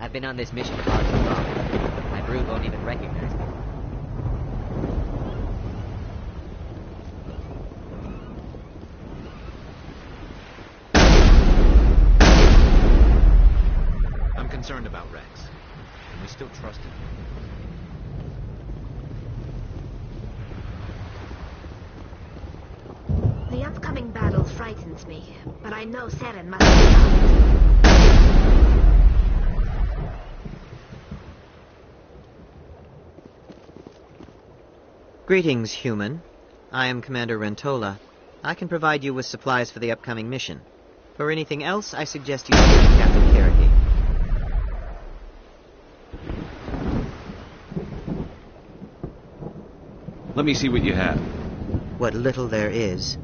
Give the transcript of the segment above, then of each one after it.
I've been on this mission far too long. My brood won't even recognize me. I'm concerned about Rex. Can we still trust him? The upcoming battle frightens me, but I know Seren must be stopped. Greetings, human. I am Commander Rentola. I can provide you with supplies for the upcoming mission. For anything else, I suggest you speak to Captain Cherokee. Let me see what you have. What little there is.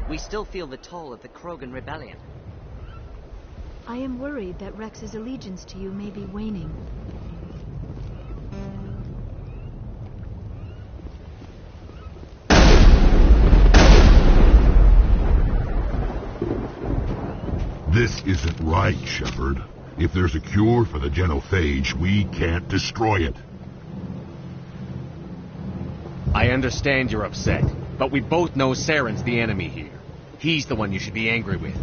We still feel the toll of the Krogan rebellion. I am worried that Rex's allegiance to you may be waning. This isn't right, Shepard. If there's a cure for the genophage, we can't destroy it. I understand you're upset, but we both know Saren's the enemy here. He's the one you should be angry with.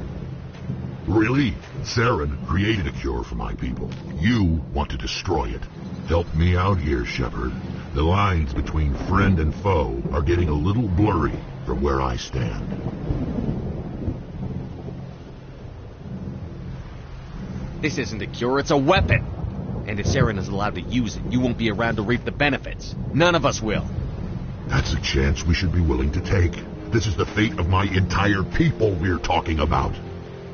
Really? Saren created a cure for my people. You want to destroy it. Help me out here, Shepard. The lines between friend and foe are getting a little blurry from where I stand. This isn't a cure, it's a weapon! And if Saren is allowed to use it, you won't be around to reap the benefits. None of us will. That's a chance we should be willing to take. This is the fate of my entire people we're talking about.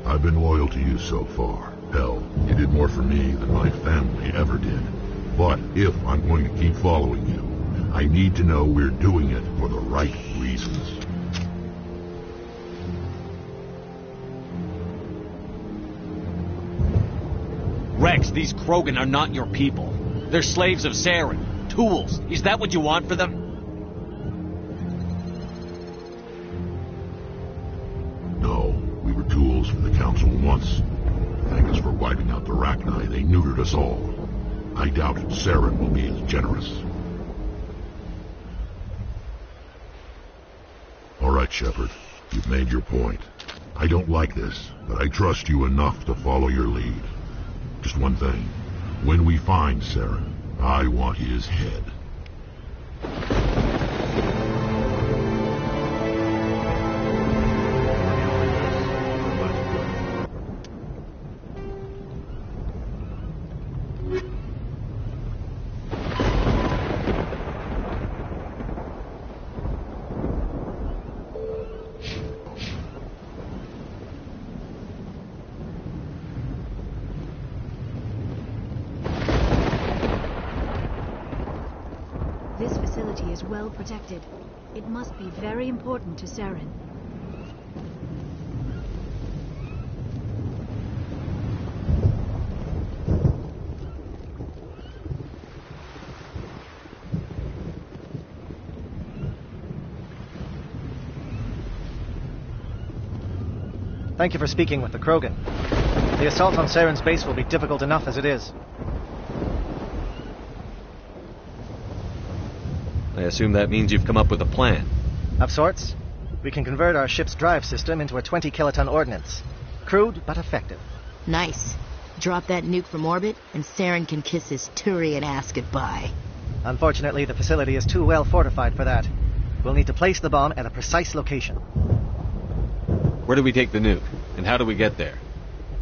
I've been loyal to you so far. Hell, you did more for me than my family ever did. But if I'm going to keep following you, I need to know we're doing it for the right reasons. Rex, these Krogan are not your people. They're slaves of Saren. Tools. Is that what you want for them? No, we were tools for the Council once. Thank us for wiping out the Rachni. They neutered us all. I doubt Saren will be as generous. All right, Shepard. You've made your point. I don't like this, but I trust you enough to follow your lead. Just one thing. When we find Saren, I want his head. This facility is well protected. It must be very important to Saren. Thank you for speaking with the Krogan. The assault on Saren's base will be difficult enough as it is. I assume that means you've come up with a plan. Of sorts. We can convert our ship's drive system into a 20-kiloton ordnance. Crude, but effective. Nice. Drop that nuke from orbit, and Saren can kiss his Turian ass goodbye. Unfortunately, the facility is too well fortified for that. We'll need to place the bomb at a precise location. Where do we take the nuke? And how do we get there?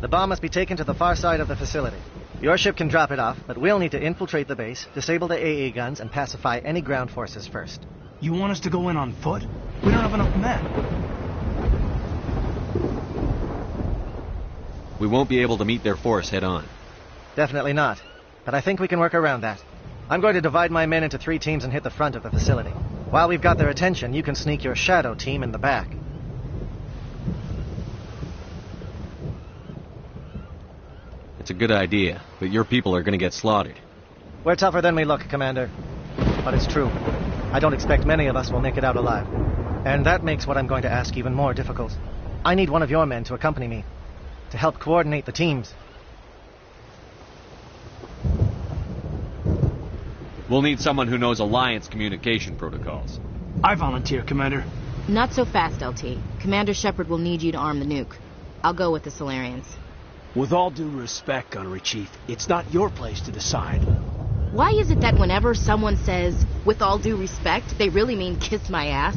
The bomb must be taken to the far side of the facility. Your ship can drop it off, but we'll need to infiltrate the base, disable the AA guns, and pacify any ground forces first. You want us to go in on foot? We don't have enough men. We won't be able to meet their force head-on. Definitely not. But I think we can work around that. I'm going to divide my men into 3 teams and hit the front of the facility. While we've got their attention, you can sneak your shadow team in the back. It's a good idea, but your people are going to get slaughtered. We're tougher than we look, Commander. But it's true. I don't expect many of us will make it out alive. And that makes what I'm going to ask even more difficult. I need one of your men to accompany me, to help coordinate the teams. We'll need someone who knows Alliance communication protocols. I volunteer, Commander. Not so fast, LT. Commander Shepard will need you to arm the nuke. I'll go with the Solarians. With all due respect, Gunnery Chief, it's not your place to decide. Why is it that whenever someone says, with all due respect, they really mean kiss my ass?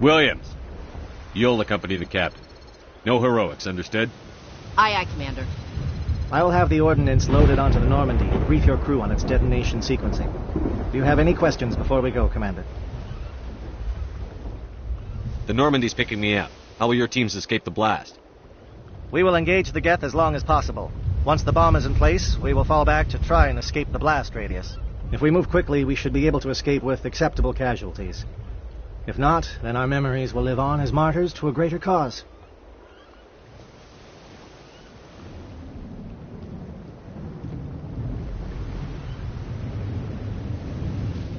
Williams, you'll accompany the captain. No heroics, understood? Aye, aye, Commander. I will have the ordnance loaded onto the Normandy and brief your crew on its detonation sequencing. Do you have any questions before we go, Commander? The Normandy's picking me up. How will your teams escape the blast? We will engage the Geth as long as possible. Once the bomb is in place, we will fall back to try and escape the blast radius. If we move quickly, we should be able to escape with acceptable casualties. If not, then our memories will live on as martyrs to a greater cause.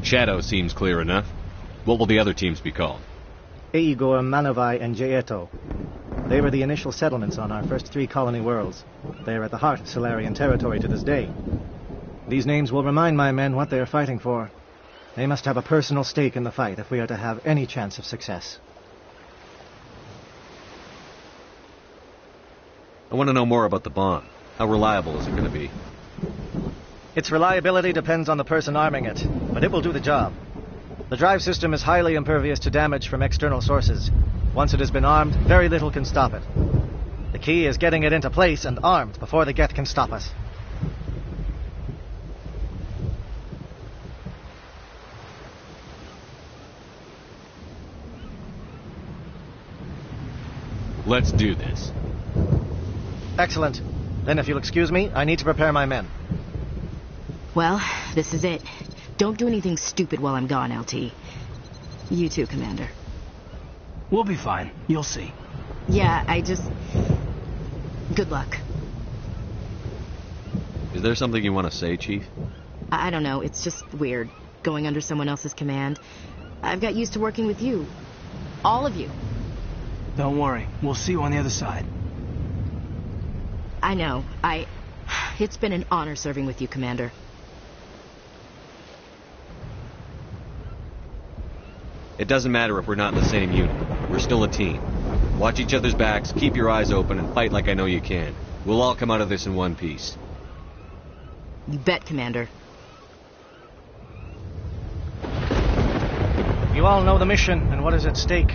Shadow seems clear enough. What will the other teams be called? Igor, Manovai, and Jaeto. They were the initial settlements on our first 3 colony worlds. They are at the heart of Solarian territory to this day. These names will remind my men what they are fighting for. They must have a personal stake in the fight if we are to have any chance of success. I want to know more about the bomb. How reliable is it going to be? Its reliability depends on the person arming it, but it will do the job. The drive system is highly impervious to damage from external sources. Once it has been armed, very little can stop it. The key is getting it into place and armed before the Geth can stop us. Let's do this. Excellent. Then if you'll excuse me, I need to prepare my men. Well, this is it. Don't do anything stupid while I'm gone, LT. You too, Commander. We'll be fine. You'll see. Yeah, good luck. Is there something you want to say, Chief? I don't know, it's just weird, going under someone else's command. I've got used to working with you. All of you. Don't worry. We'll see you on the other side. I know. It's been an honor serving with you, Commander. It doesn't matter if we're not in the same unit. We're still a team. Watch each other's backs, keep your eyes open, and fight like I know you can. We'll all come out of this in one piece. You bet, Commander. You all know the mission and what is at stake.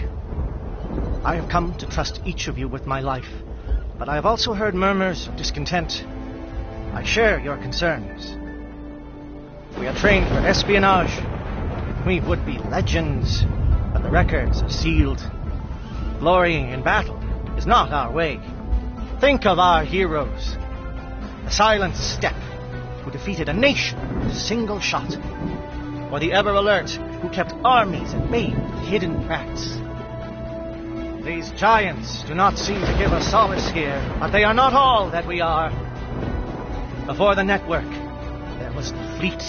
I have come to trust each of you with my life, but I have also heard murmurs of discontent. I share your concerns. We are trained for espionage. We would be legends, but the records are sealed. Glorying in battle is not our way. Think of our heroes. The silent steppe, who defeated a nation with a single shot. Or the ever-alert, who kept armies at bay with hidden cracks. These giants do not seem to give us solace here, but they are not all that we are. Before the network, there was the fleet.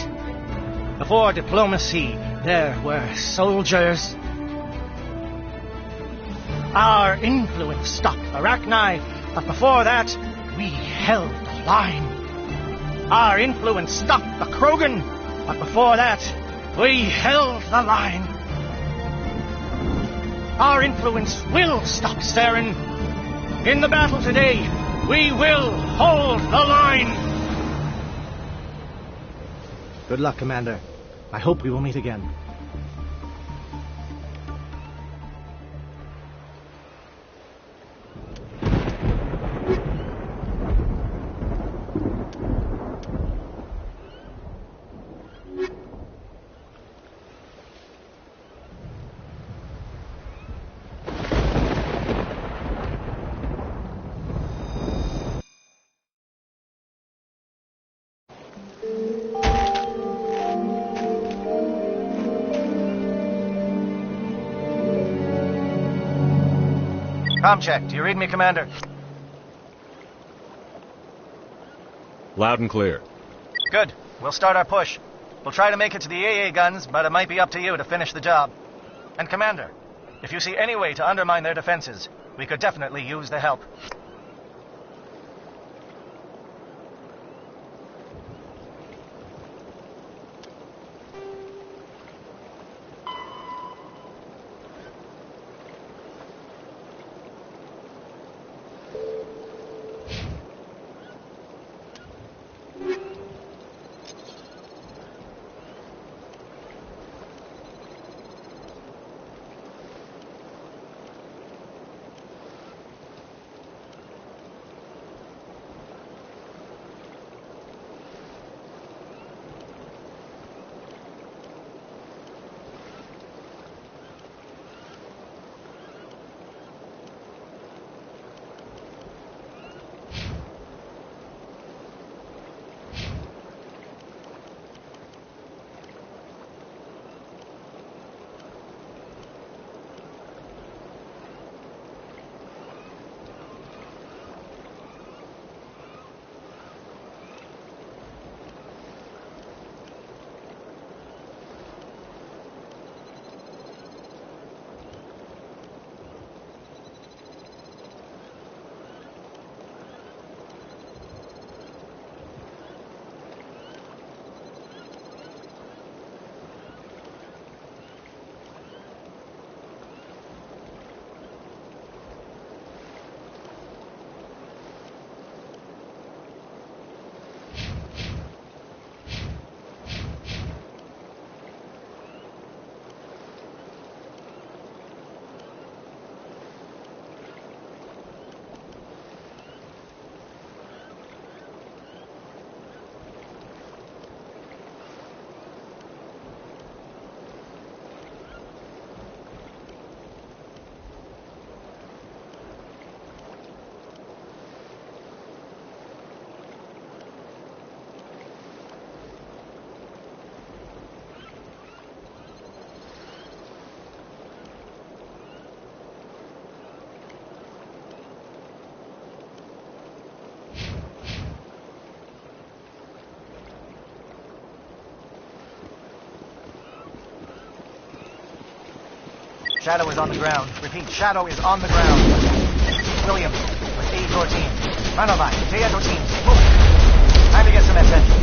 Before diplomacy, there were soldiers. Our influence stopped Arachni, but before that, we held the line. Our influence stopped the Krogan, but before that, we held the line. Our influence will stop Saren. In the battle today, we will hold the line. Good luck, Commander. I hope we will meet again. Com check. Do you read me, Commander? Loud and clear. Good. We'll start our push. We'll try to make it to the AA guns, but it might be up to you to finish the job. And Commander, if you see any way to undermine their defenses, we could definitely use the help. Shadow is on the ground. Repeat, Shadow is on the ground. Williams, with aid your team. Manovai, Jaeto team, move. Time to get some attention.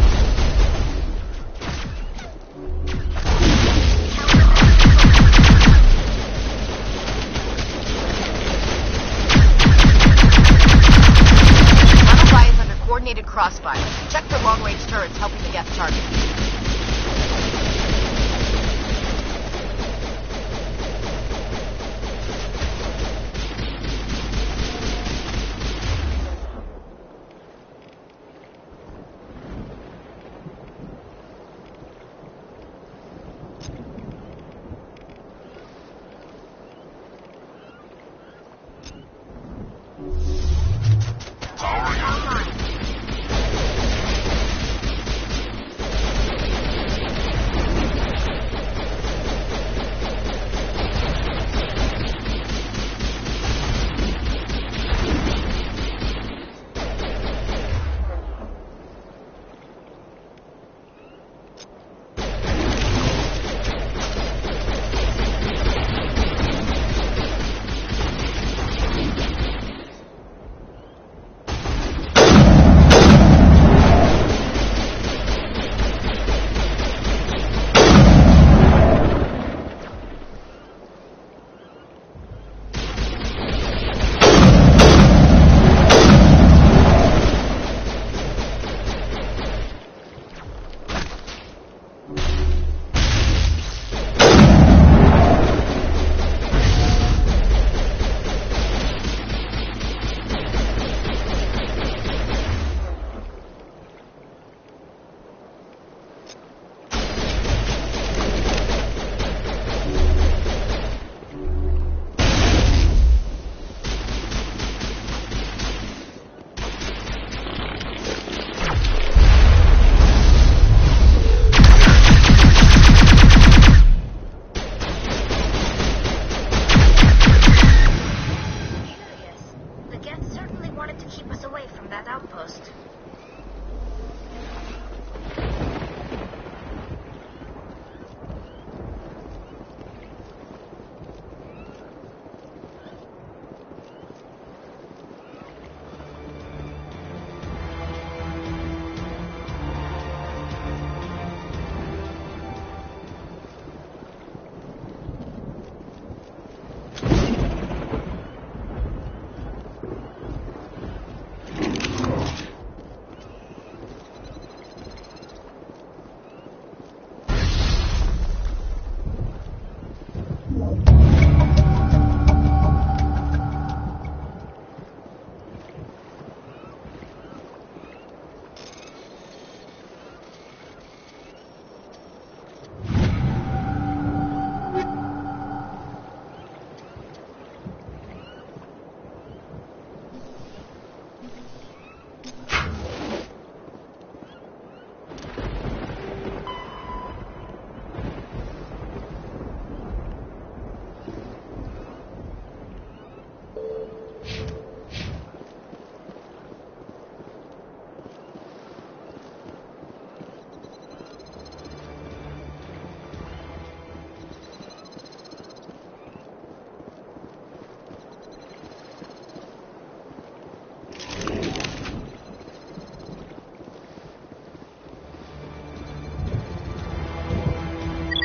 Manovai is under coordinated crossfire. Check for long-range turrets helping the guest target.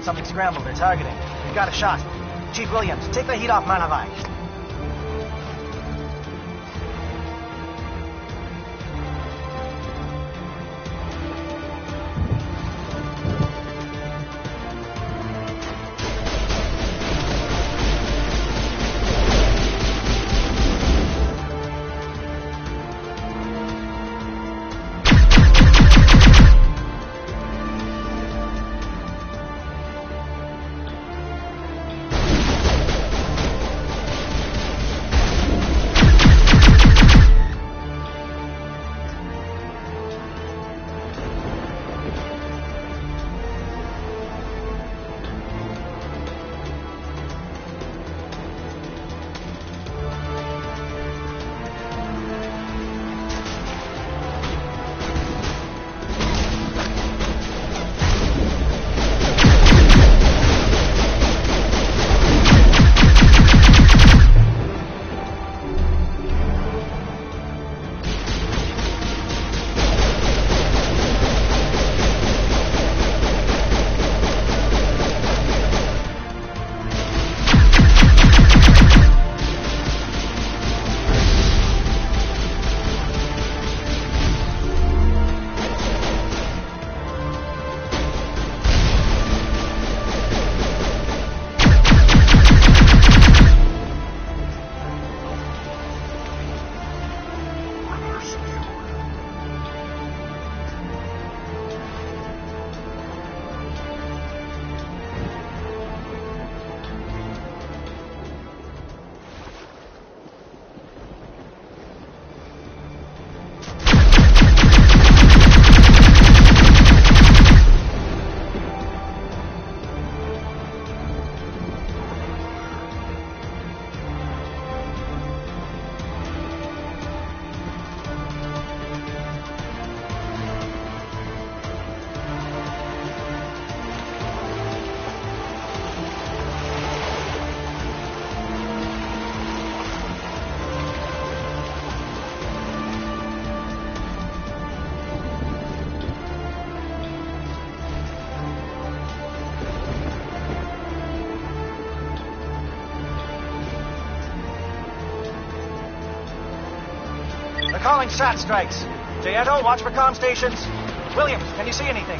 Something scrambled. They're targeting. We've got a shot. Chief Williams, take the heat off Manavai. calling strat strikes. Jaeto, watch for comm stations. Williams, can you see anything?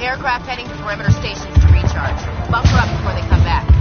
Aircraft heading to perimeter stations to recharge. Bunker up before they come back.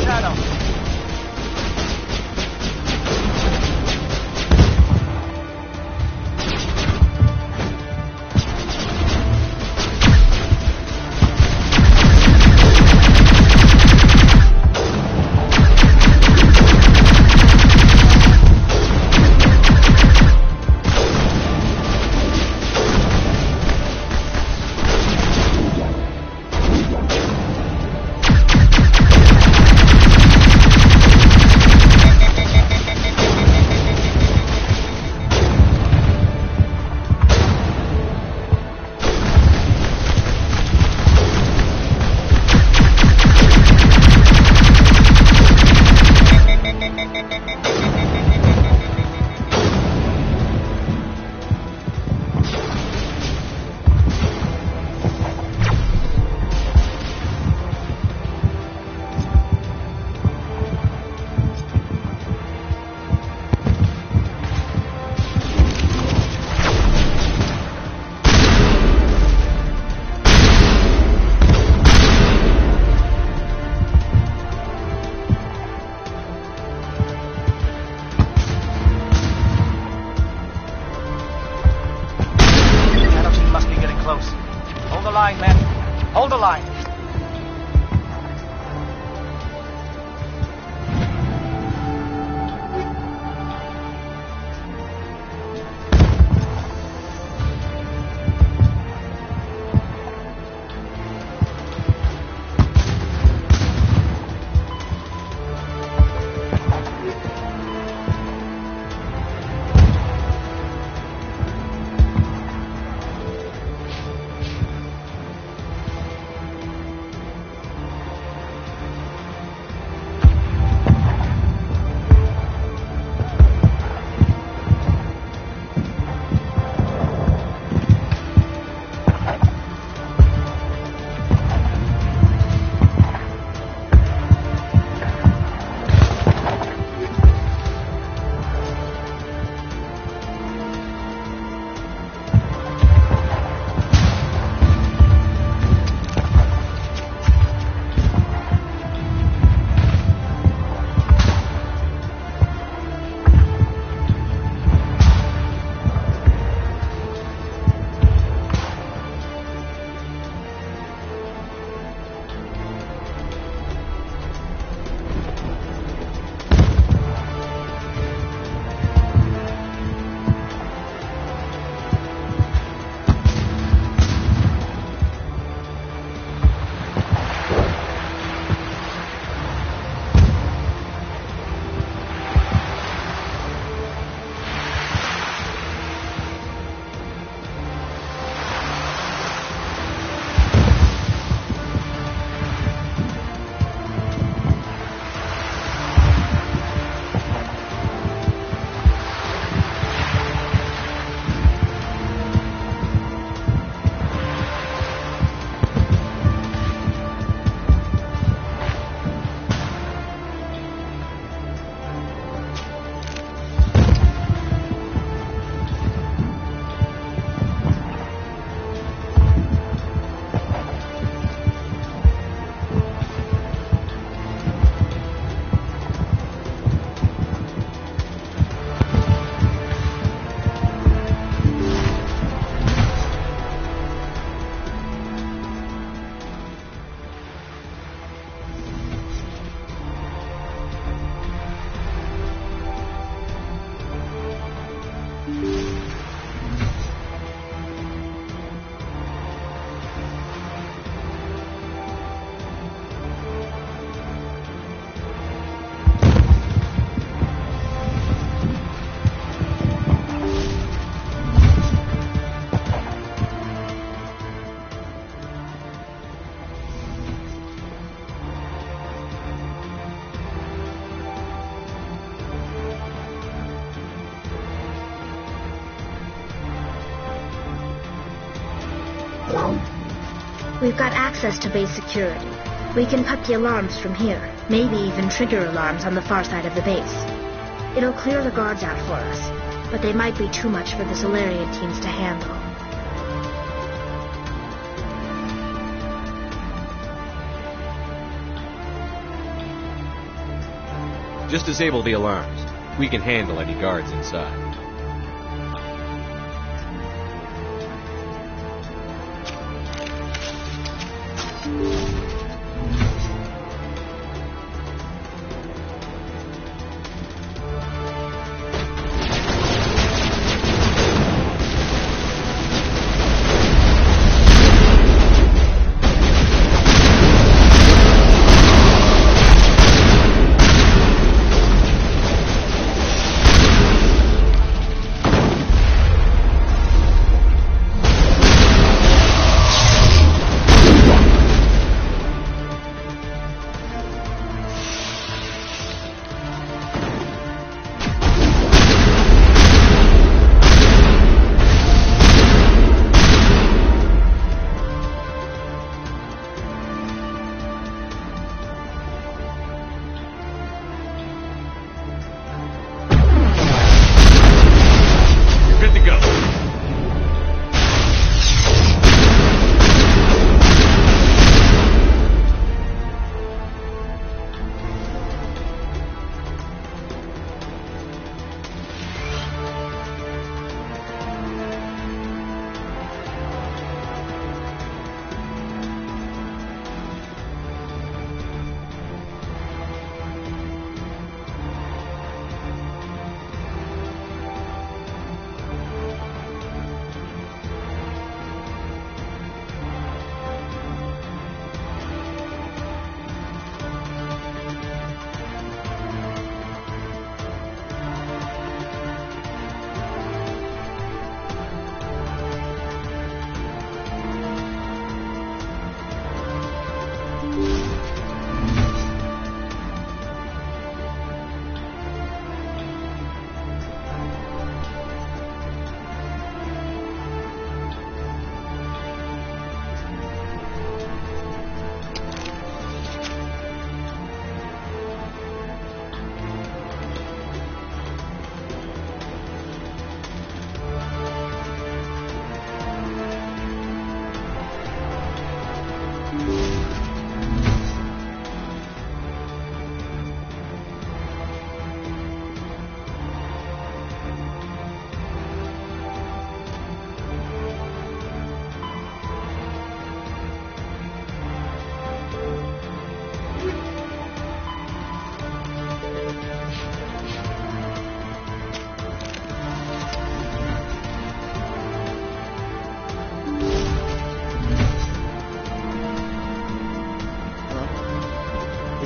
shadow. We've got access to base security. We can put the alarms from here, maybe even trigger alarms on the far side of the base. It'll clear the guards out for us, but they might be too much for the Solarian teams to handle. Just disable the alarms. We can handle any guards inside.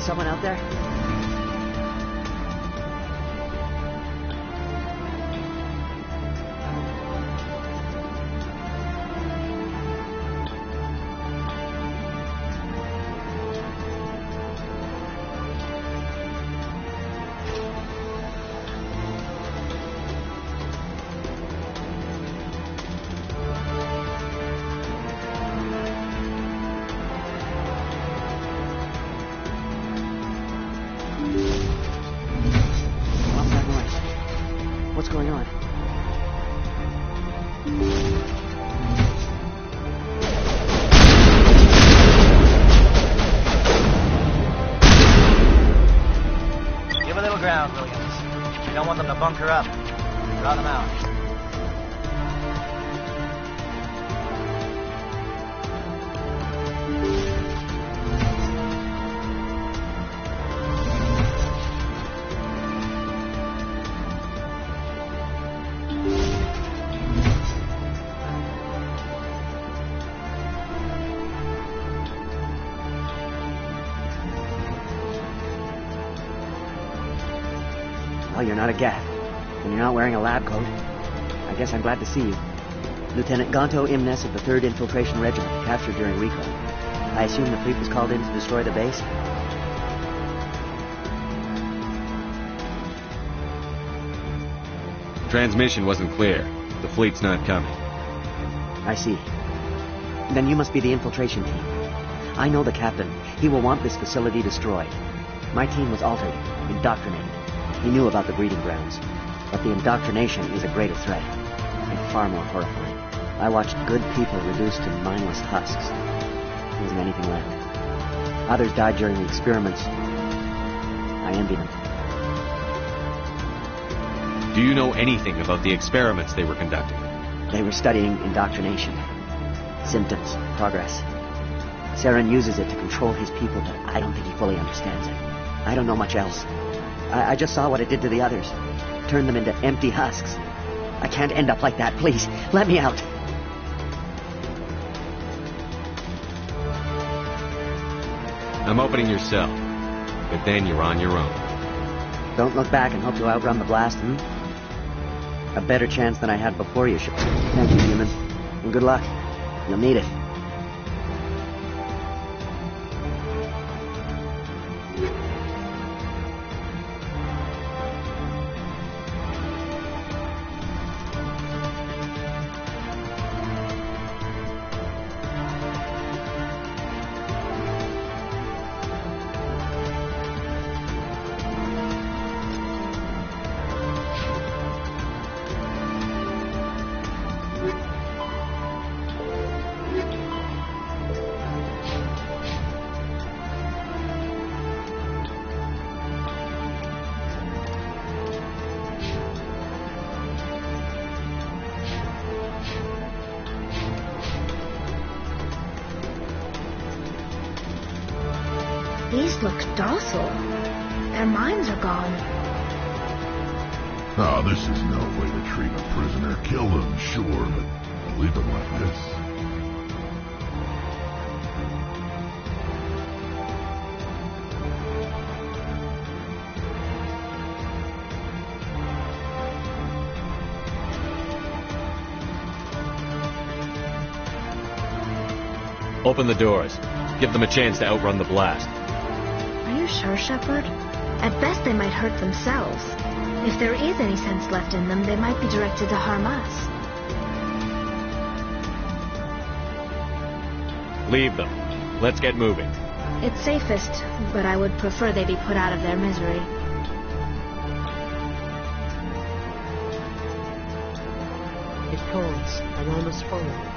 Someone out there? What's going on? Give a little ground, Williams. We don't want them to bunker up. Draw them out. Well, you're not a Gath, and you're not wearing a lab coat. I guess I'm glad to see you. Lieutenant Gonto Imnes of the 3rd Infiltration Regiment, captured during recon. I assume the fleet was called in to destroy the base? Transmission wasn't clear. The fleet's not coming. I see. Then you must be the infiltration team. I know the captain. He will want this facility destroyed. My team was altered, indoctrinated. He knew about the breeding grounds. But the indoctrination is a greater threat, and far more horrifying. I watched good people reduced to mindless husks. There wasn't anything left. Others died during the experiments. I envy them. Do you know anything about the experiments they were conducting? They were studying indoctrination. Symptoms, progress. Saren uses it to control his people, but I don't think he fully understands it. I don't know much else. I just saw what it did to the others. Turned them into empty husks. I can't end up like that. Please, let me out. I'm opening your cell, but then you're on your own. Don't look back and hope to outrun the blast, A better chance than I had before you, Shepard. Thank you, human. And good luck. You'll need it. These look docile. Their minds are gone. Oh, this is no way to treat a prisoner. Kill them, sure, but leave them like this. Open the doors. Give them a chance to outrun the blast. Are you sure, Shepard? At best, they might hurt themselves. If there is any sense left in them, they might be directed to harm us. Leave them. Let's get moving. It's safest, but I would prefer they be put out of their misery. It calls. I'm almost falling.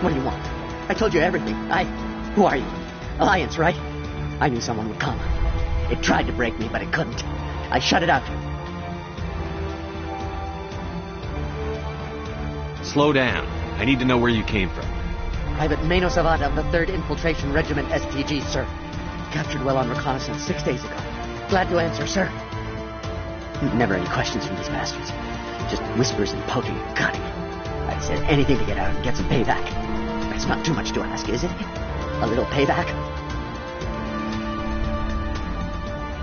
What do you want? I told you everything. Who are you? Alliance, right? I knew someone would come. It tried to break me, but it couldn't. I shut it out. Slow down. I need to know where you came from. Private Mano Savat of the 3rd Infiltration Regiment STG, sir. Captured well on reconnaissance 6 days ago. Glad to answer, sir. Never any questions from these bastards. Just whispers and poking and cutting. I'd said anything to get out and get some payback. That's not too much to ask, is it? A little payback?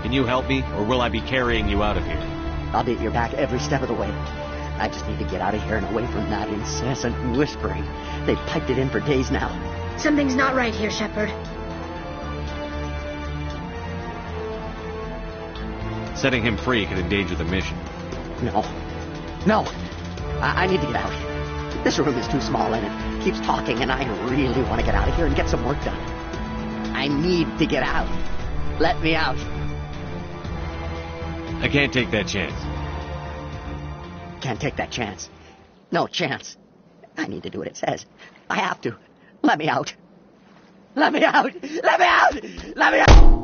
Can you help me, or will I be carrying you out of here? I'll be at your back every step of the way. I just need to get out of here and away from that incessant whispering. They've piped it in for days now. Something's not right here, Shepard. Setting him free could endanger the mission. No. No! I need to get out. This room is too small and it keeps talking, and I really want to get out of here and get some work done. I need to get out. Let me out. I can't take that chance. Can't take that chance. No chance. I need to do what it says. I have to. Let me out. Let me out! Let me out! Let me out!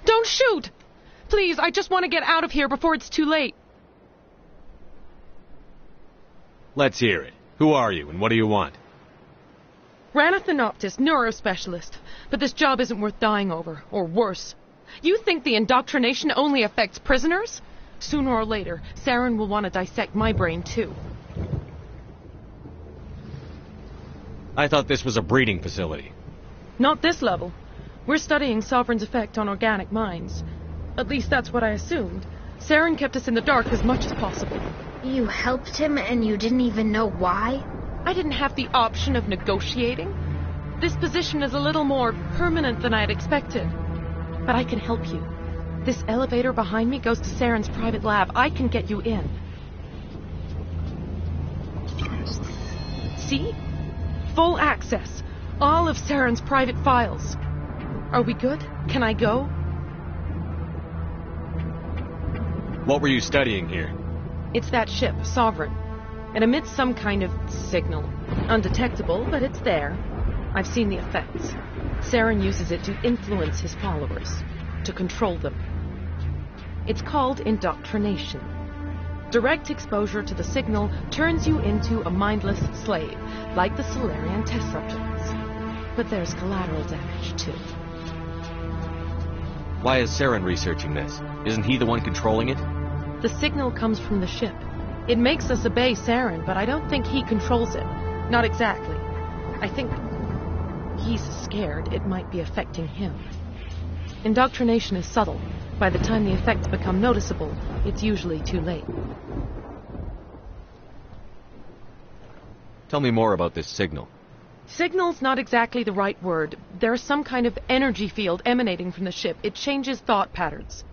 Don't shoot! Please, I just want to get out of here before it's too late. Let's hear it. Who are you, and what do you want? Ranathanoptis, neurospecialist. But this job isn't worth dying over, or worse. You think the indoctrination only affects prisoners? Sooner or later, Saren will want to dissect my brain, too. I thought this was a breeding facility. Not this level. We're studying Sovereign's effect on organic minds. At least that's what I assumed. Saren kept us in the dark as much as possible. You helped him and you didn't even know why? I didn't have the option of negotiating. This position is a little more permanent than I had expected. But I can help you. This elevator behind me goes to Saren's private lab. I can get you in. See? Full access. All of Saren's private files. Are we good? Can I go? What were you studying here? It's that ship, Sovereign. It emits some kind of signal. Undetectable, but it's there. I've seen the effects. Saren uses it to influence his followers, to control them. It's called indoctrination. Direct exposure to the signal turns you into a mindless slave, like the Solarian test subjects. But there's collateral damage, too. Why is Saren researching this? Isn't he the one controlling it? The signal comes from the ship. It makes us obey Saren, but I don't think he controls it. Not exactly. I think he's scared it might be affecting him. Indoctrination is subtle. By the time the effects become noticeable, it's usually too late. Tell me more about this signal. Signal's not exactly the right word. There's some kind of energy field emanating from the ship. It changes thought patterns.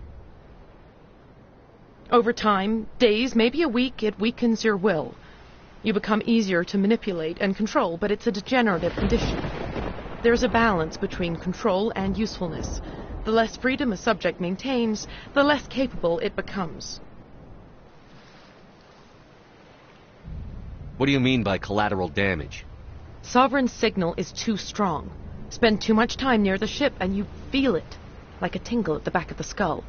Over time, days, maybe a week, it weakens your will. You become easier to manipulate and control, but it's a degenerative condition. There's a balance between control and usefulness. The less freedom a subject maintains, the less capable it becomes. What do you mean by collateral damage? Sovereign's signal is too strong. Spend too much time near the ship and you feel it, like a tingle at the back of the skull.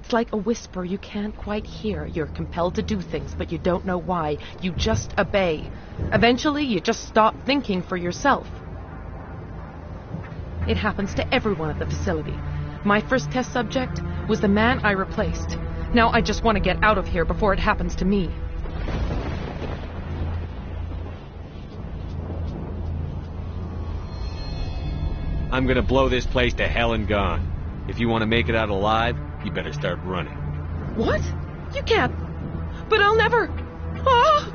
It's like a whisper you can't quite hear. You're compelled to do things, but you don't know why. You just obey. Eventually, you just stop thinking for yourself. It happens to everyone at the facility. My first test subject was the man I replaced. Now I just want to get out of here before it happens to me. I'm gonna blow this place to hell and gone. If you want to make it out alive, you better start running. What? You can't. But I'll never. Ah!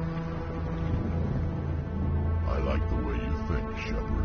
I like the way you think, Shepard.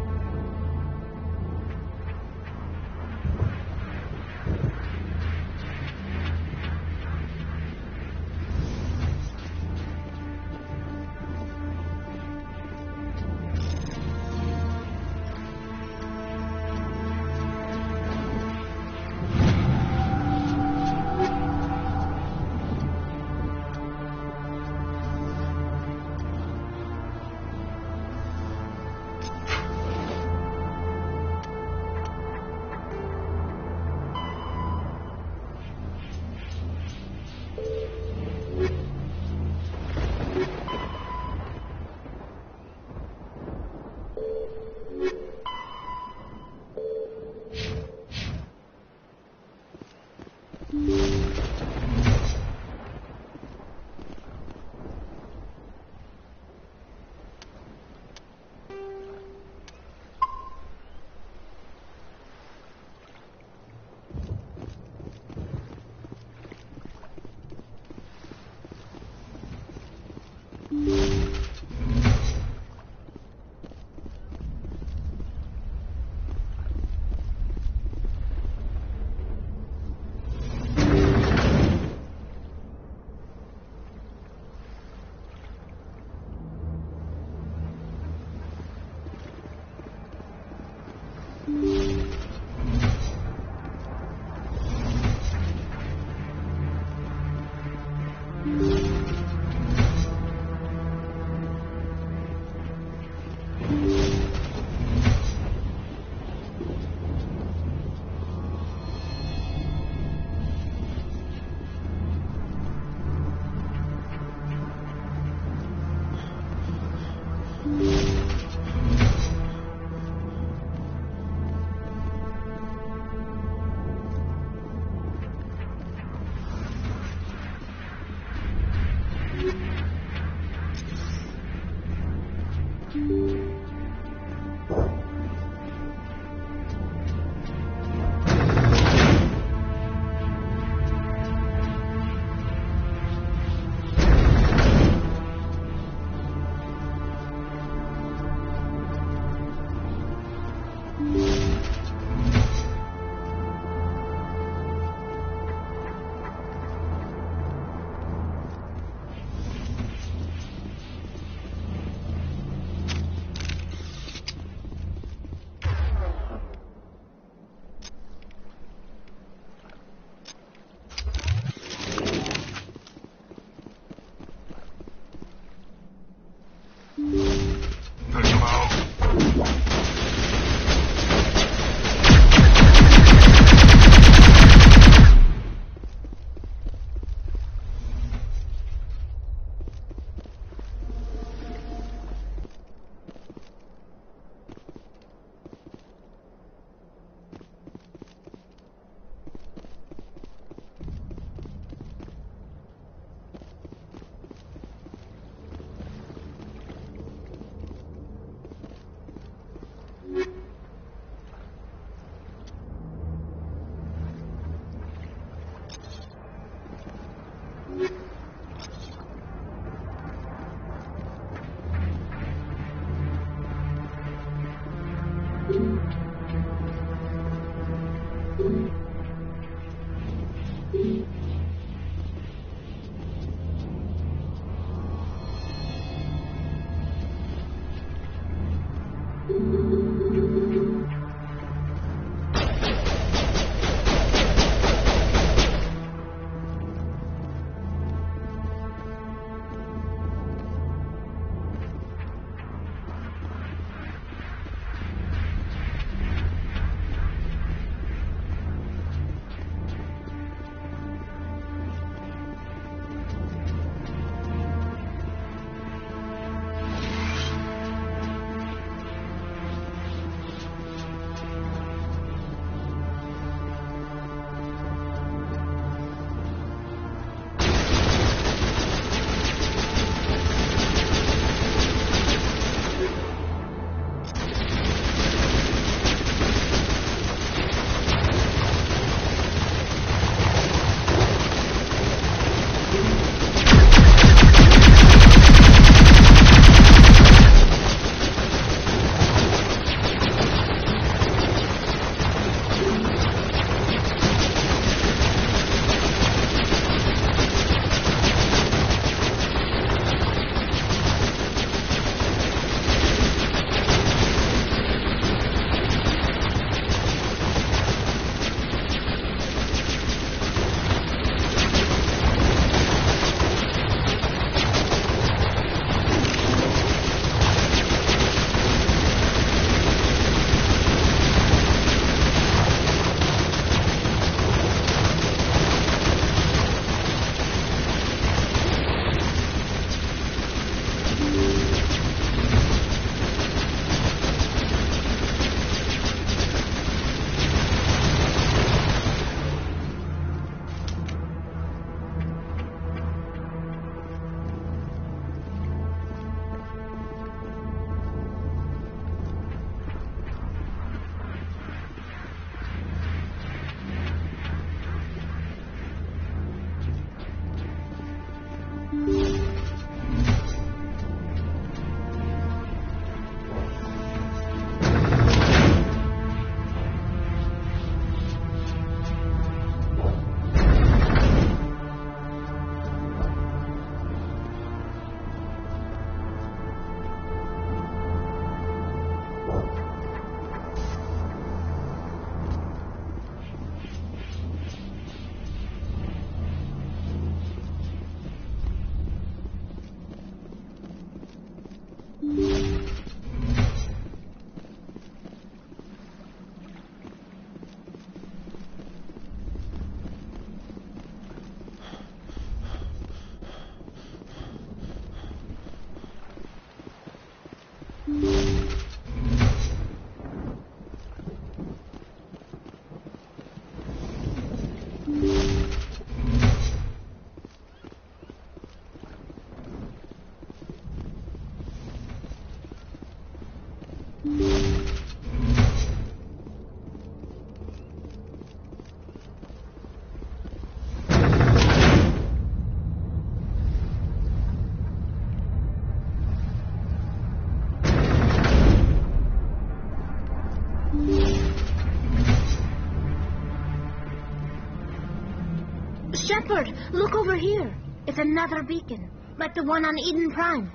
Shepard, look over here. It's another beacon, like the one on Eden Prime.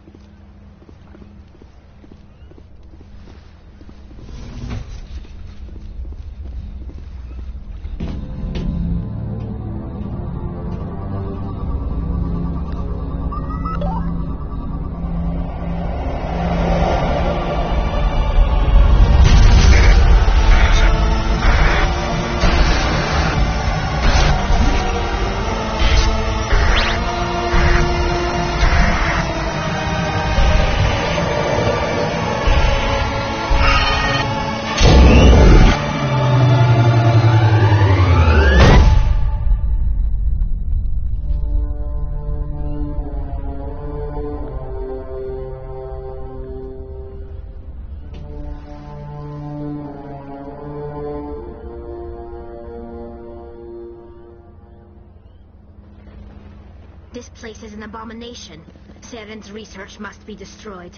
This place is an abomination. Saren's research must be destroyed.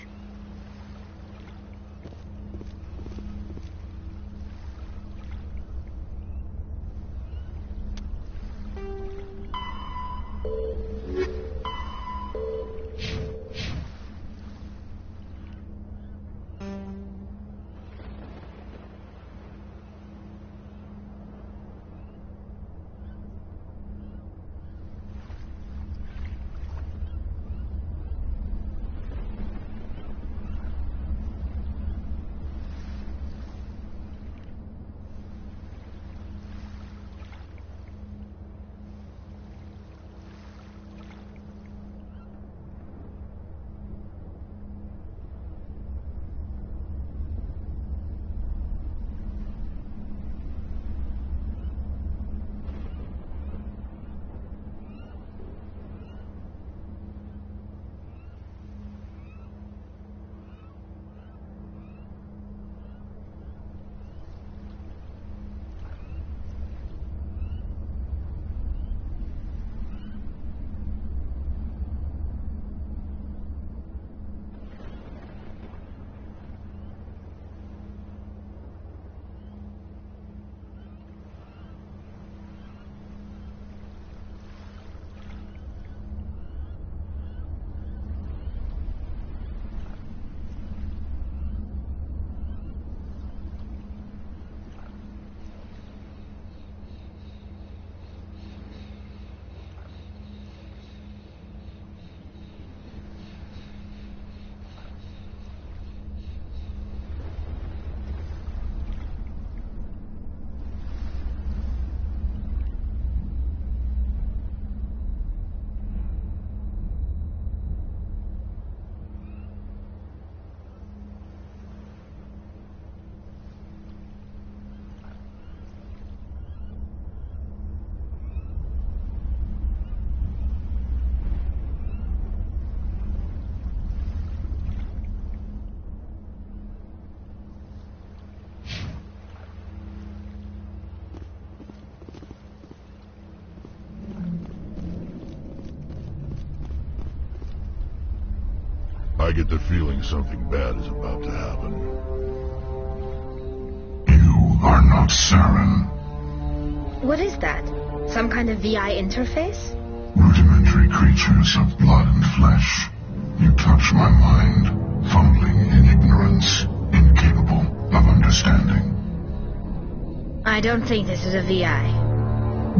I get the feeling something bad is about to happen. You are not Saren. What is that? Some kind of VI interface? Rudimentary creatures of blood and flesh. You touch my mind, fumbling in ignorance, incapable of understanding. I don't think this is a VI.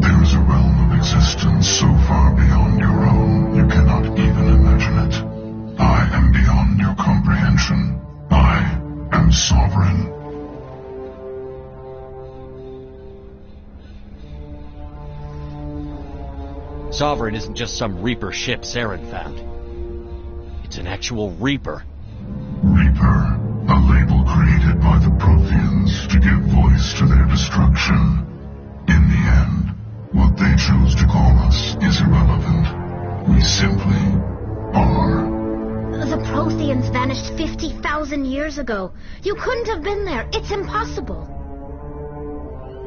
There is a realm of existence so far beyond your own, you cannot even imagine it. I am beyond your comprehension. I am sovereign. Sovereign isn't just some Reaper ship Saren found. It's an actual Reaper. Reaper, a label created by the Protheans to give voice to their destruction. In the end, what they chose to call us is irrelevant. We simply are. The Protheans vanished 50,000 years ago. You couldn't have been there. It's impossible.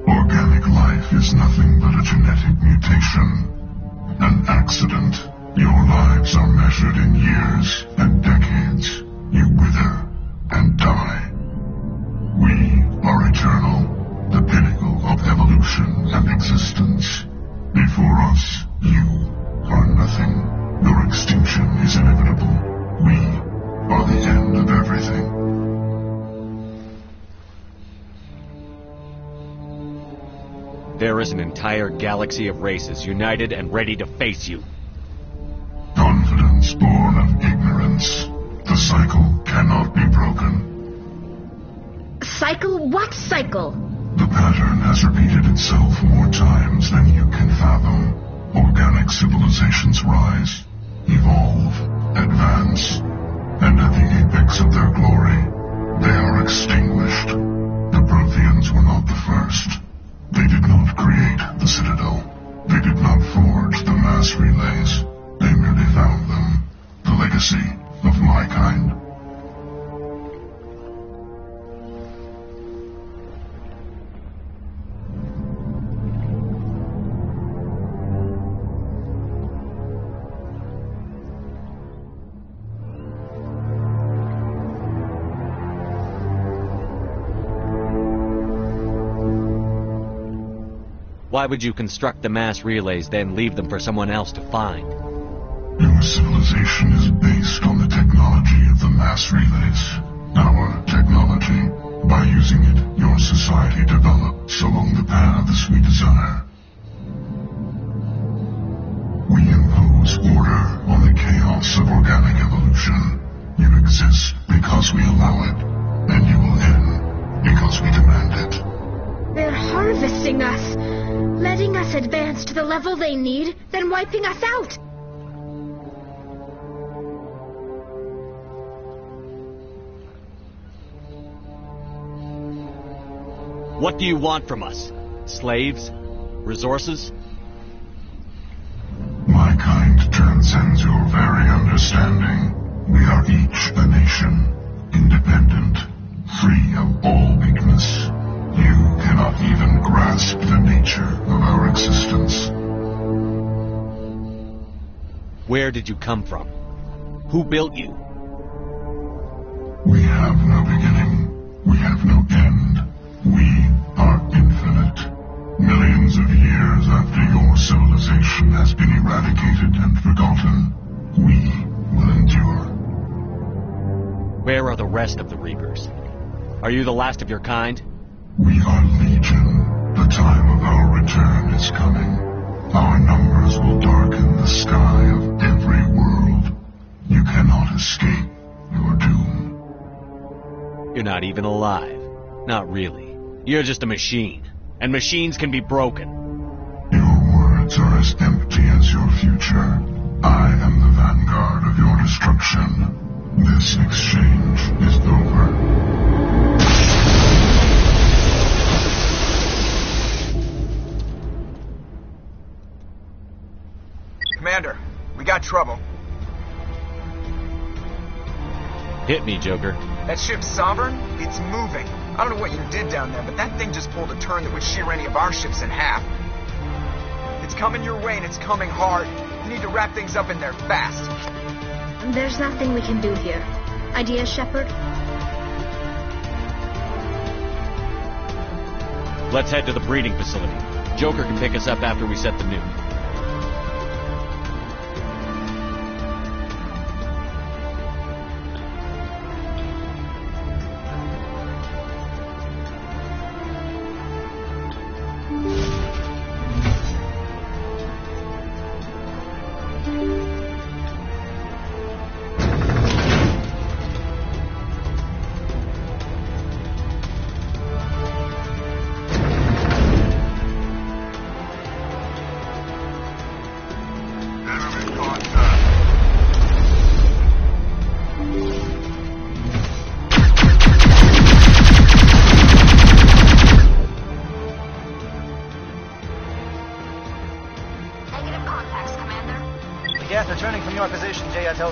Organic life is nothing but a genetic mutation. An accident. Your lives are measured in years and decades. You wither and die. We are eternal, the pinnacle of evolution and existence. Before us, you are nothing. Your extinction is inevitable. We are the end of everything. There is an entire galaxy of races united and ready to face you. Confidence born of ignorance. The cycle cannot be broken. Cycle? What cycle? The pattern has repeated itself more times than you can fathom. Organic civilizations rise, evolve, advance, and at the apex of their glory, they are extinguished. The Protheans were not the first. They did not create the Citadel. They did not forge the mass relays. They merely found them. The legacy of my kind. Why would you construct the mass relays, then leave them for someone else to find? Your civilization is based on the technology of the mass relays. Our technology. By using it, your society develops along the paths we desire. We impose order on the chaos of organic evolution. You exist because we allow it, and you will end because we demand it. They're harvesting us, letting us advance to the level they need, then wiping us out. What do you want from us? Slaves? Resources? My kind transcends your very understanding. We are each a nation, independent, free of all weakness. You cannot even grasp the nature of our existence. Where did you come from? Who built you? We have no beginning. We have no end. We are infinite. Millions of years after your civilization has been eradicated and forgotten, we will endure. Where are the rest of the Reapers? Are you the last of your kind? We are legion. The time of our return is coming. Our numbers will darken the sky of every world. You cannot escape your doom. You're not even alive. Not really. You're just a machine. And machines can be broken. Your words are as empty as your future. I am the vanguard of your destruction. This exchange is over. Commander, we got trouble. Hit me, Joker. That ship Sovereign? It's moving. I don't know what you did down there, but that thing just pulled a turn that would shear any of our ships in half. It's coming your way, and it's coming hard. You need to wrap things up in there fast. There's nothing we can do here. Idea, Shepard? Let's head to the breeding facility. Joker can pick us up after we set the nuke. Returning from your position, J.Ato.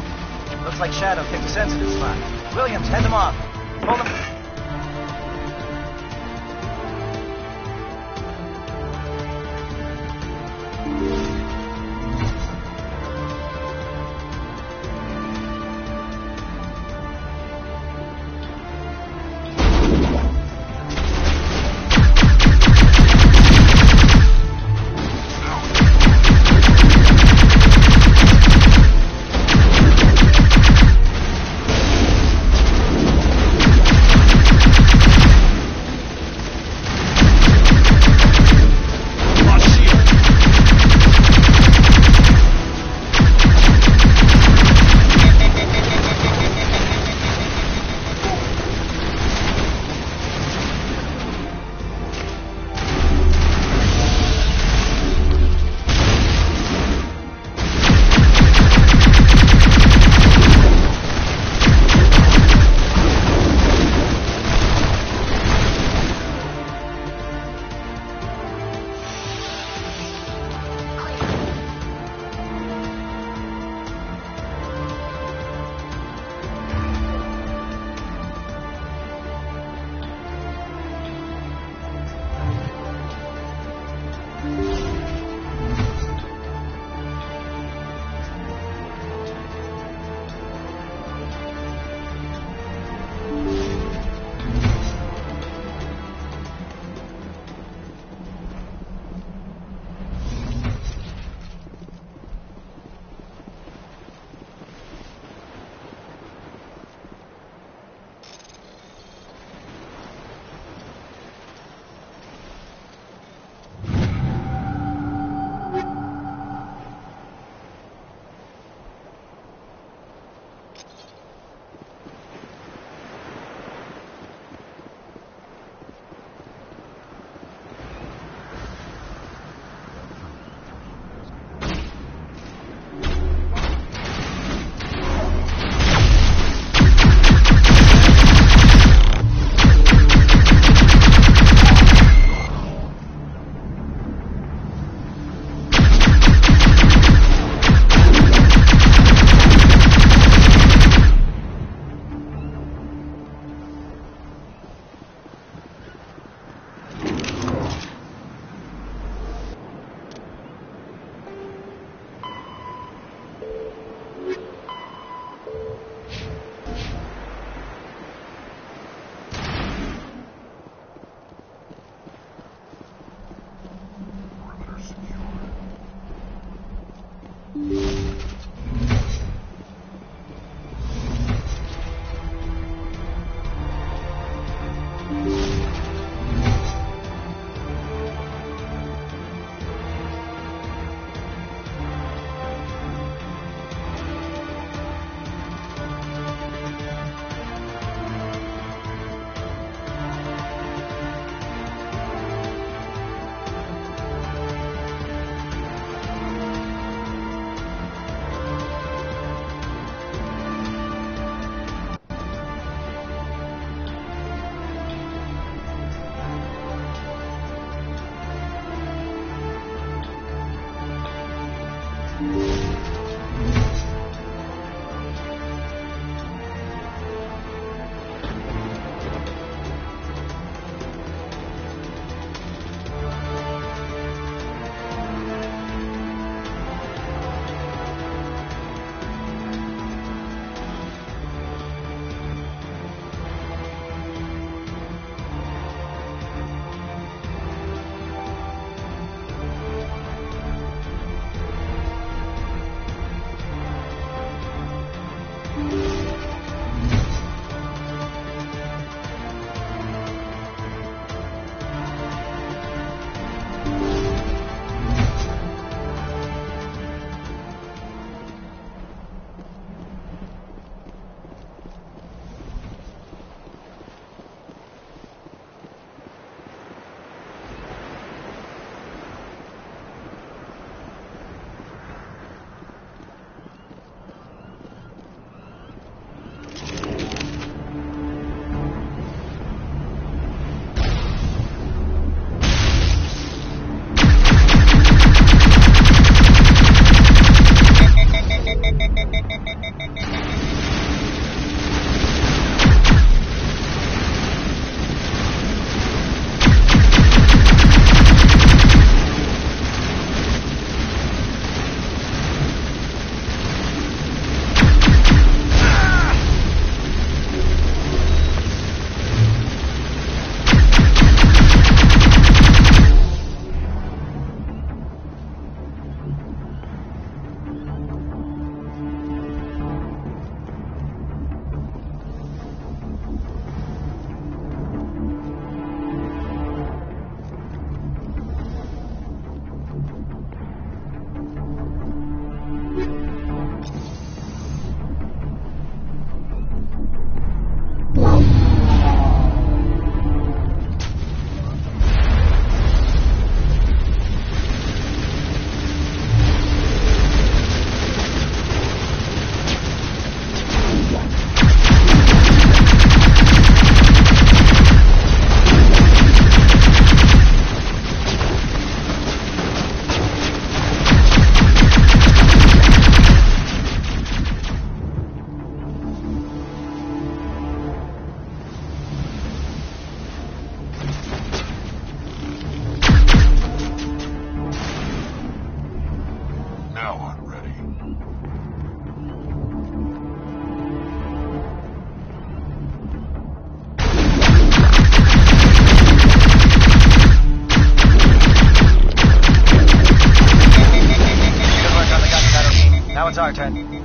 Looks like Shadow picked a sensitive spot. Williams, head them off. Pull them... 10.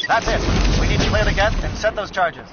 That's it. We need to clear the gate and set those charges.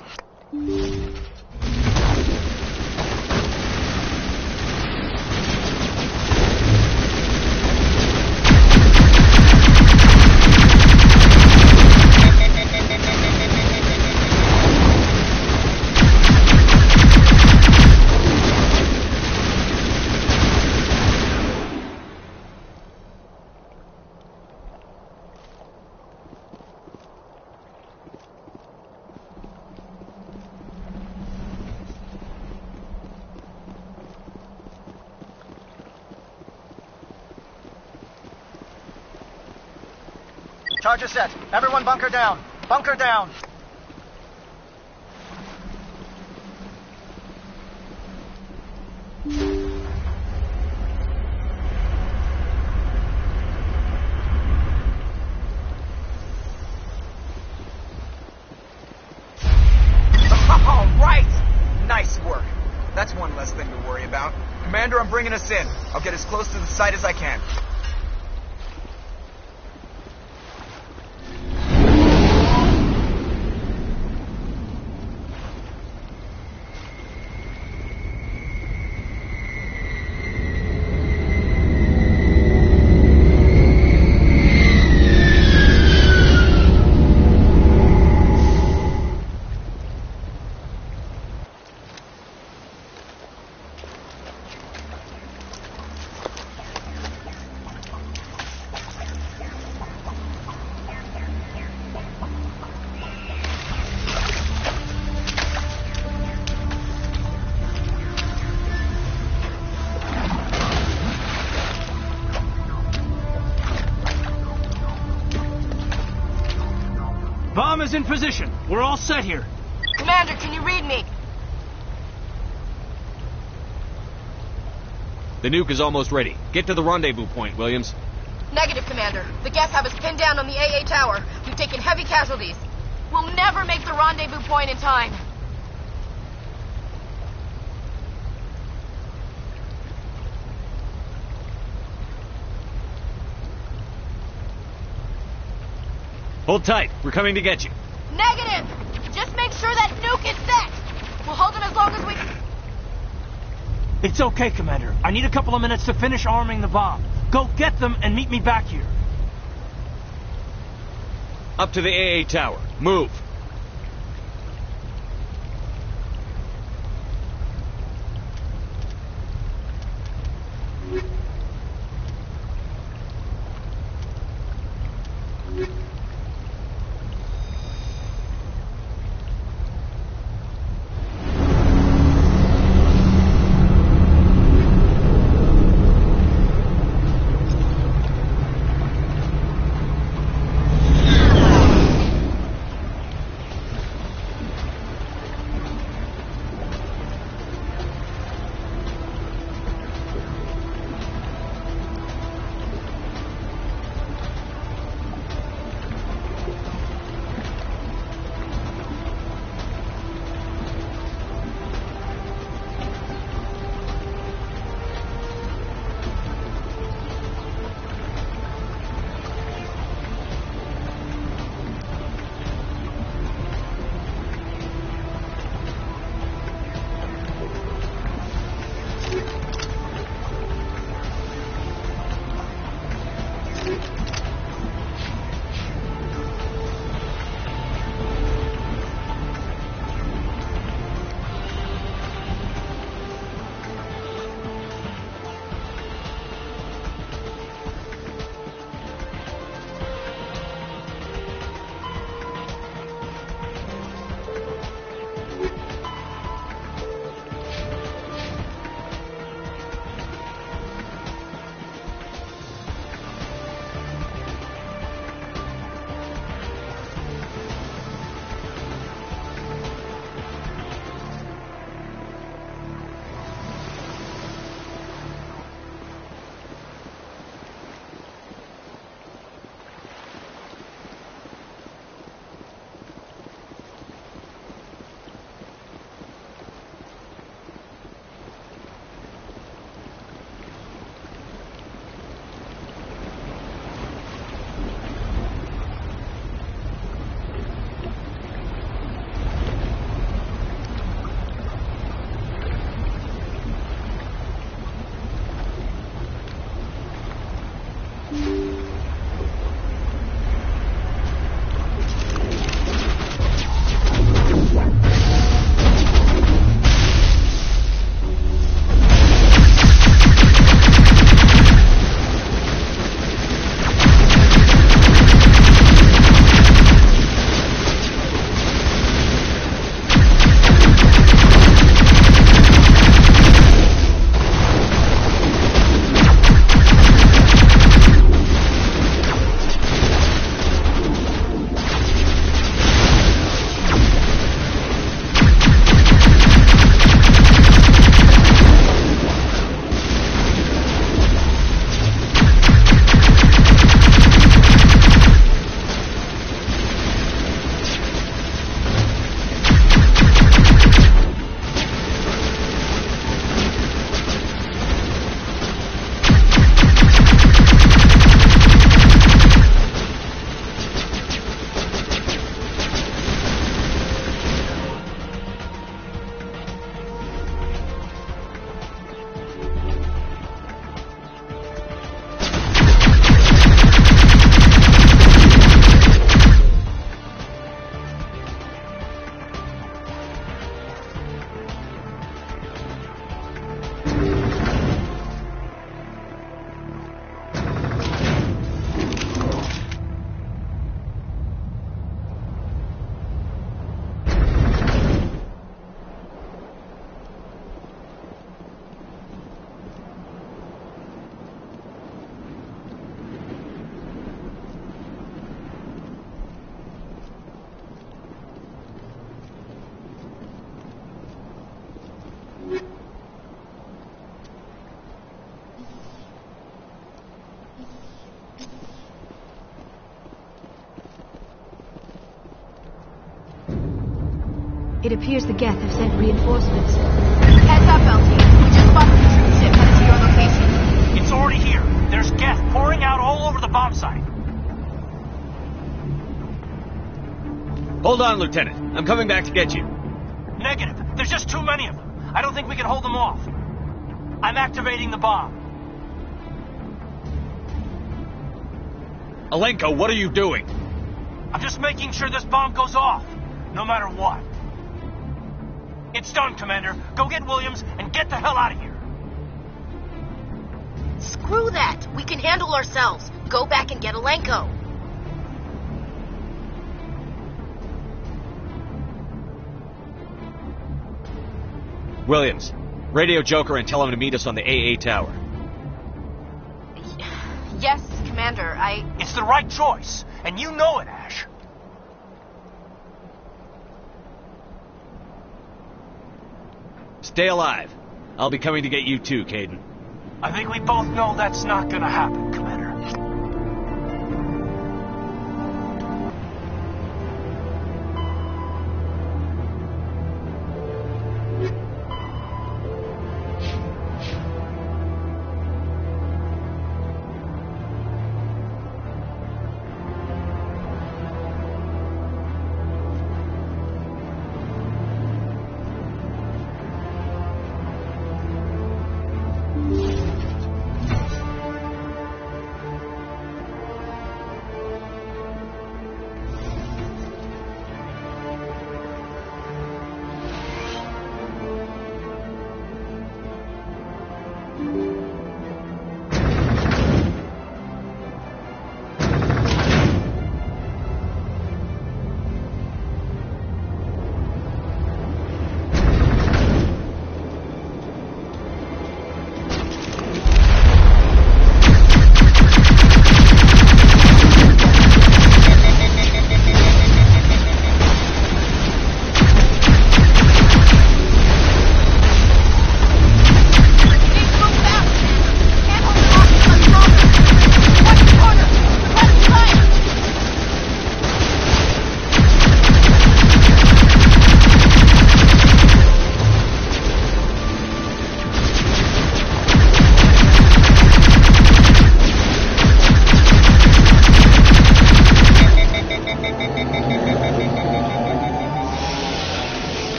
Charges set. Everyone bunker down. Bunker down. All right! Nice work. That's one less thing to worry about. Commander, I'm bringing us in. I'll get as close to the site as I can. Bomb is in position. We're all set here. Commander, can you read me? The nuke is almost ready. Get to the rendezvous point, Williams. Negative, Commander. The guests have us pinned down on the AA tower. We've taken heavy casualties. We'll never make the rendezvous point in time. Hold tight. We're coming to get you. Negative! Just make sure that nuke is set! We'll hold them as long as we... It's okay, Commander. I need a couple of minutes to finish arming the bomb. Go get them and meet me back here. Up to the AA tower. Move. It appears the Geth have sent reinforcements. Heads up, LT. We just spotted the troop ship headed to your location. It's already here. There's Geth pouring out all over the bomb site. Hold on, Lieutenant. I'm coming back to get you. Negative. There's just too many of them. I don't think we can hold them off. I'm activating the bomb. Alenko, what are you doing? I'm just making sure this bomb goes off, no matter what. It's done, Commander. Go get Williams and get the hell out of here. Screw that. We can handle ourselves. Go back and get Alenko. Williams, radio Joker and tell him to meet us on the AA tower. Yes, Commander, It's the right choice, and you know it, Ash. Stay alive. I'll be coming to get you too, Caden. I think we both know that's not gonna happen, Commander.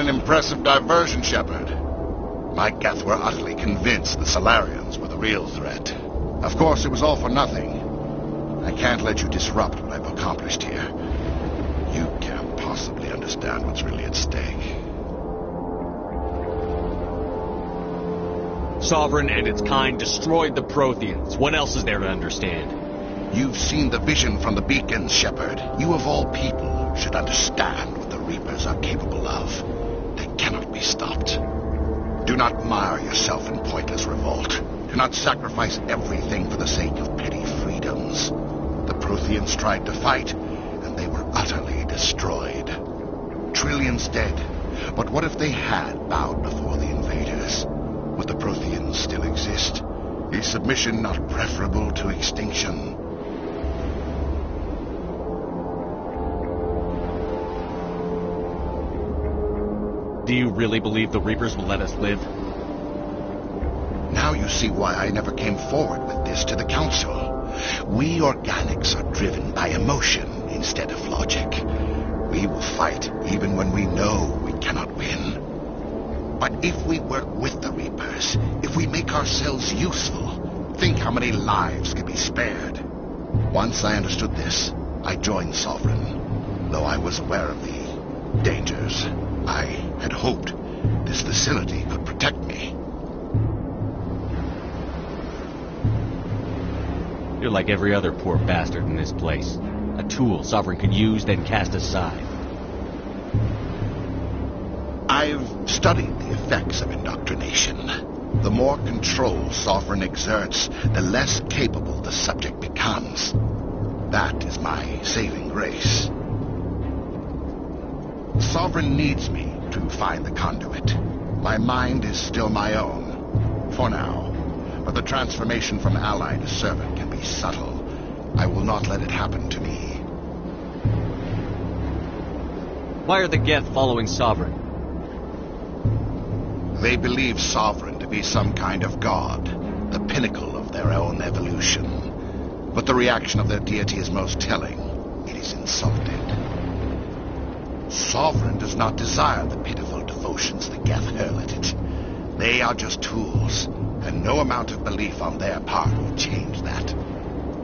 Impressive diversion, Shepard. My Geth were utterly convinced the Solarians were the real threat. Of course, it was all for nothing. I can't let you disrupt what I've accomplished here. You can't possibly understand what's really at stake. Sovereign and its kind destroyed the Protheans. What else is there to understand? You've seen the vision from the beacons, Shepard. You of all people should understand what the Reapers are capable of. They cannot be stopped. Do not mire yourself in pointless revolt. Do not sacrifice everything for the sake of petty freedoms. The Protheans tried to fight, and they were utterly destroyed. Trillions dead. But what if they had bowed before the invaders? Would the Protheans still exist? Is submission not preferable to extinction? Do you really believe the Reapers will let us live? Now you see why I never came forward with this to the Council. We organics are driven by emotion instead of logic. We will fight even when we know we cannot win. But if we work with the Reapers, if we make ourselves useful, think how many lives could be spared. Once I understood this, I joined Sovereign, though I was aware of the dangers. I had hoped this facility could protect me. You're like every other poor bastard in this place. A tool Sovereign could use, then cast aside. I I've studied the effects of indoctrination. The more control Sovereign exerts, the less capable the subject becomes. That is my saving grace. Sovereign needs me to find the conduit. My mind is still my own, for now. But the transformation from ally to servant can be subtle. I will not let it happen to me. Why are the Geth following Sovereign? They believe Sovereign to be some kind of god, the pinnacle of their own evolution. But the reaction of their deity is most telling. It is insulted. Sovereign does not desire the pitiful devotions the Geth hurl at it. They are just tools, and no amount of belief on their part will change that.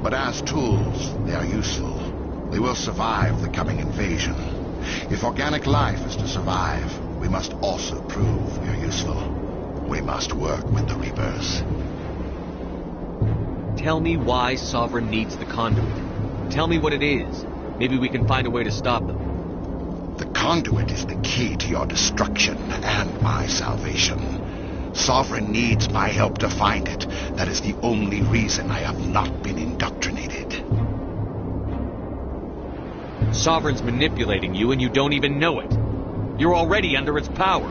But as tools, they are useful. They will survive the coming invasion. If organic life is to survive, we must also prove we are useful. We must work with the Reapers. Tell me why Sovereign needs the conduit. Tell me what it is. Maybe we can find a way to stop them. The conduit is the key to your destruction and my salvation. Sovereign needs my help to find it. That is the only reason I have not been indoctrinated. Sovereign's manipulating you and you don't even know it. You're already under its power.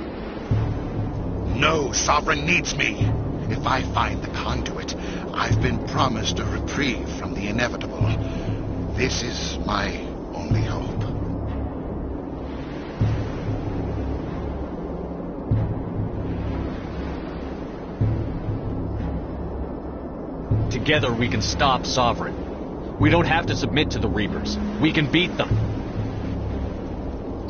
No, Sovereign needs me. If I find the conduit, I've been promised a reprieve from the inevitable. This is my only hope. Together we can stop Sovereign. We don't have to submit to the Reapers. We can beat them.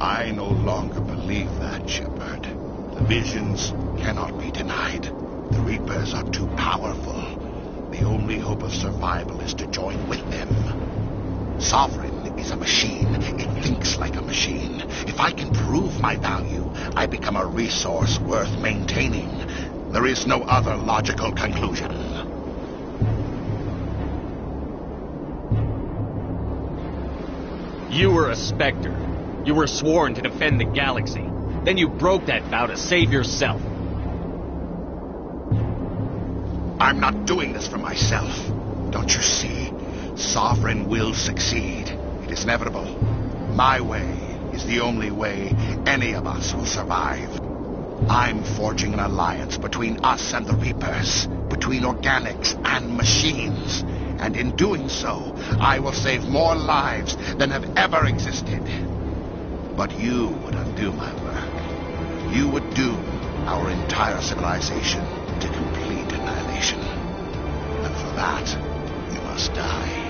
I no longer believe that, Shepard. The visions cannot be denied. The Reapers are too powerful. The only hope of survival is to join with them. Sovereign is a machine. It thinks like a machine. If I can prove my value, I become a resource worth maintaining. There is no other logical conclusion. You were a Spectre. You were sworn to defend the galaxy. Then you broke that vow to save yourself. I'm not doing this for myself. Don't you see? Sovereign will succeed. It is inevitable. My way is the only way any of us will survive. I'm forging an alliance between us and the Reapers, between organics and machines. And in doing so, I will save more lives than have ever existed. But you would undo my work. You would doom our entire civilization to complete annihilation. And for that, you must die.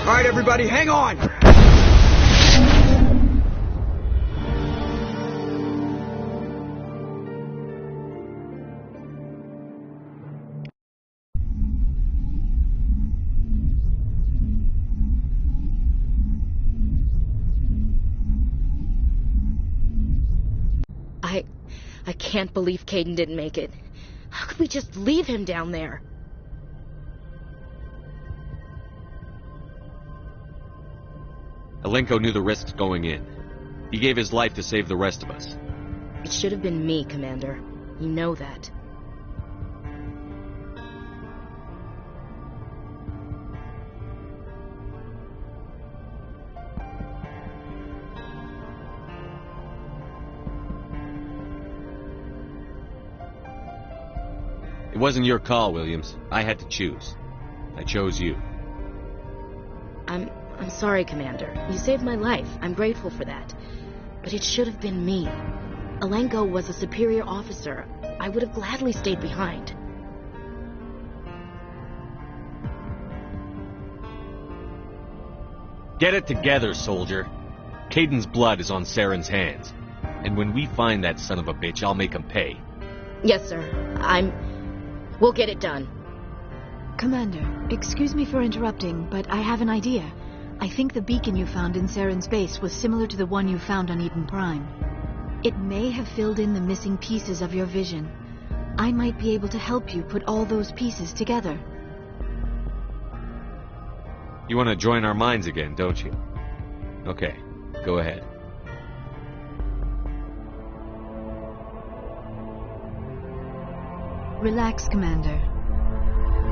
All right, everybody, hang on! I can't believe Caden didn't make it. How could we just leave him down there? Alenko knew the risks going in. He gave his life to save the rest of us. It should have been me, Commander. You know that. It wasn't your call, Williams. I had to choose. I chose you. I'm sorry, Commander. You saved my life. I'm grateful for that. But it should have been me. Alenko was a superior officer. I would have gladly stayed behind. Get it together, soldier. Caden's blood is on Saren's hands. And when we find that son of a bitch, I'll make him pay. Yes, sir. We'll get it done. Commander, excuse me for interrupting, but I have an idea. I think the beacon you found in Saren's base was similar to the one you found on Eden Prime. It may have filled in the missing pieces of your vision. I might be able to help you put all those pieces together. You want to join our minds again, don't you? Okay, go ahead. Relax, Commander.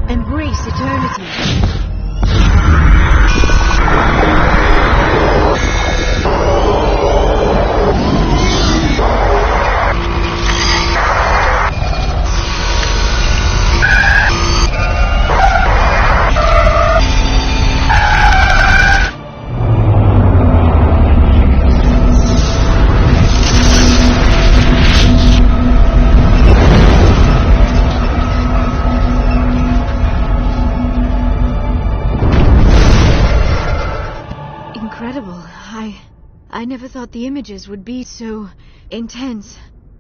Embrace eternity. I never thought the images would be so intense.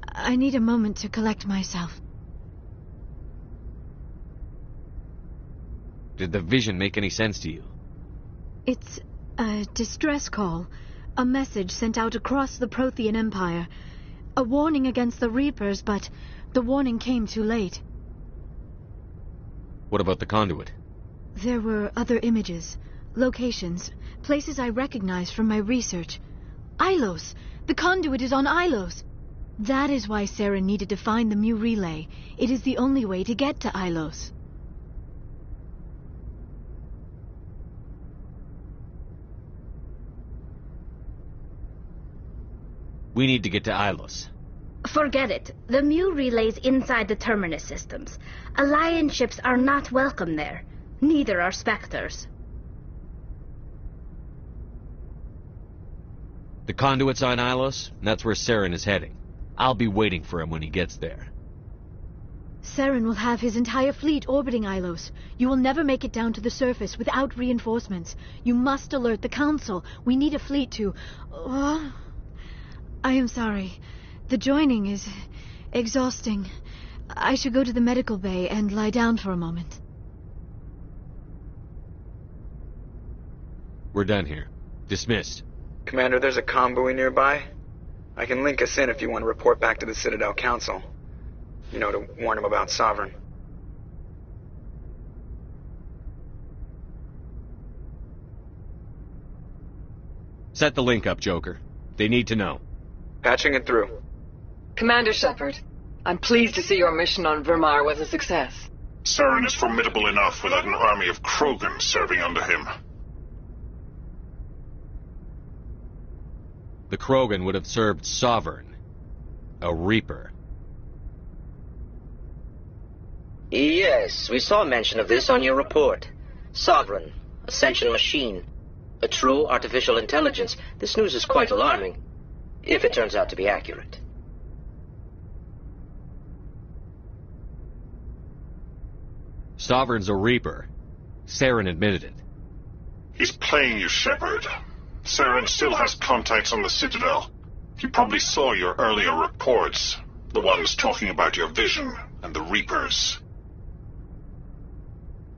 I need a moment to collect myself. Did the vision make any sense to you? It's a distress call. A message sent out across the Prothean Empire. A warning against the Reapers, but the warning came too late. What about the conduit? There were other images, locations, places I recognized from my research. Ilos! The conduit is on Ilos! That is why Saren needed to find the Mu relay. It is the only way to get to Ilos. We need to get to Ilos. Forget it. The Mu relay's inside the Terminus systems. Alliance ships are not welcome there. Neither are Spectres. The conduit's on Ilos, and that's where Saren is heading. I'll be waiting for him when he gets there. Saren will have his entire fleet orbiting Ilos. You will never make it down to the surface without reinforcements. You must alert the Council. We need a fleet to... I am sorry. The joining is exhausting. I should go to the medical bay and lie down for a moment. We're done here. Dismissed. Commander, there's a comm buoy nearby. I can link us in if you want to report back to the Citadel Council. You know, to warn them about Sovereign. Set the link up, Joker. They need to know. Patching it through. Commander Shepard, I'm pleased to see your mission on Vermar was a success. Saren is formidable enough without an army of Krogan serving under him. The Krogan would have served Sovereign, a Reaper. Yes, we saw mention of this on your report. Sovereign, Ascension machine, a true artificial intelligence. This news is quite alarming, if it turns out to be accurate. Sovereign's a Reaper. Saren admitted it. He's playing you, Shepard. Saren still has contacts on the Citadel. He probably saw your earlier reports, the ones talking about your vision and the Reapers.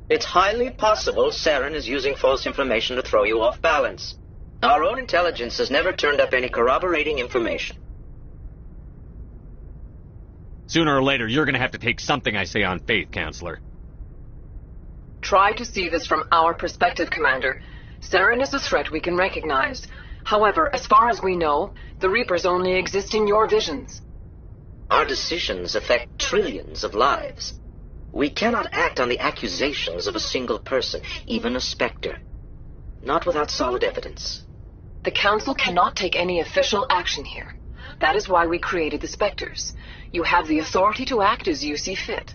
It's highly possible Saren is using false information to throw you off balance. Our own intelligence has never turned up any corroborating information. Sooner or later, you're gonna have to take something I say on faith, Counselor. Try to see this from our perspective, Commander. Saren is a threat we can recognize. However, as far as we know, the Reapers only exist in your visions. Our decisions affect trillions of lives. We cannot act on the accusations of a single person, even a Spectre. Not without solid evidence. The Council cannot take any official action here. That is why we created the Spectres. You have the authority to act as you see fit.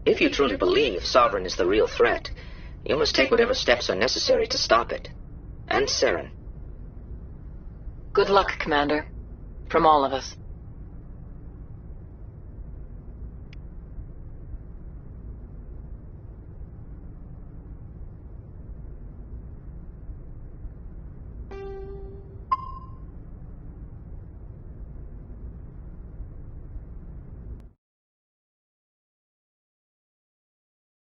If you truly believe Sovereign is the real threat, you must take whatever steps are necessary to stop it. And Saren. Good luck, Commander. From all of us.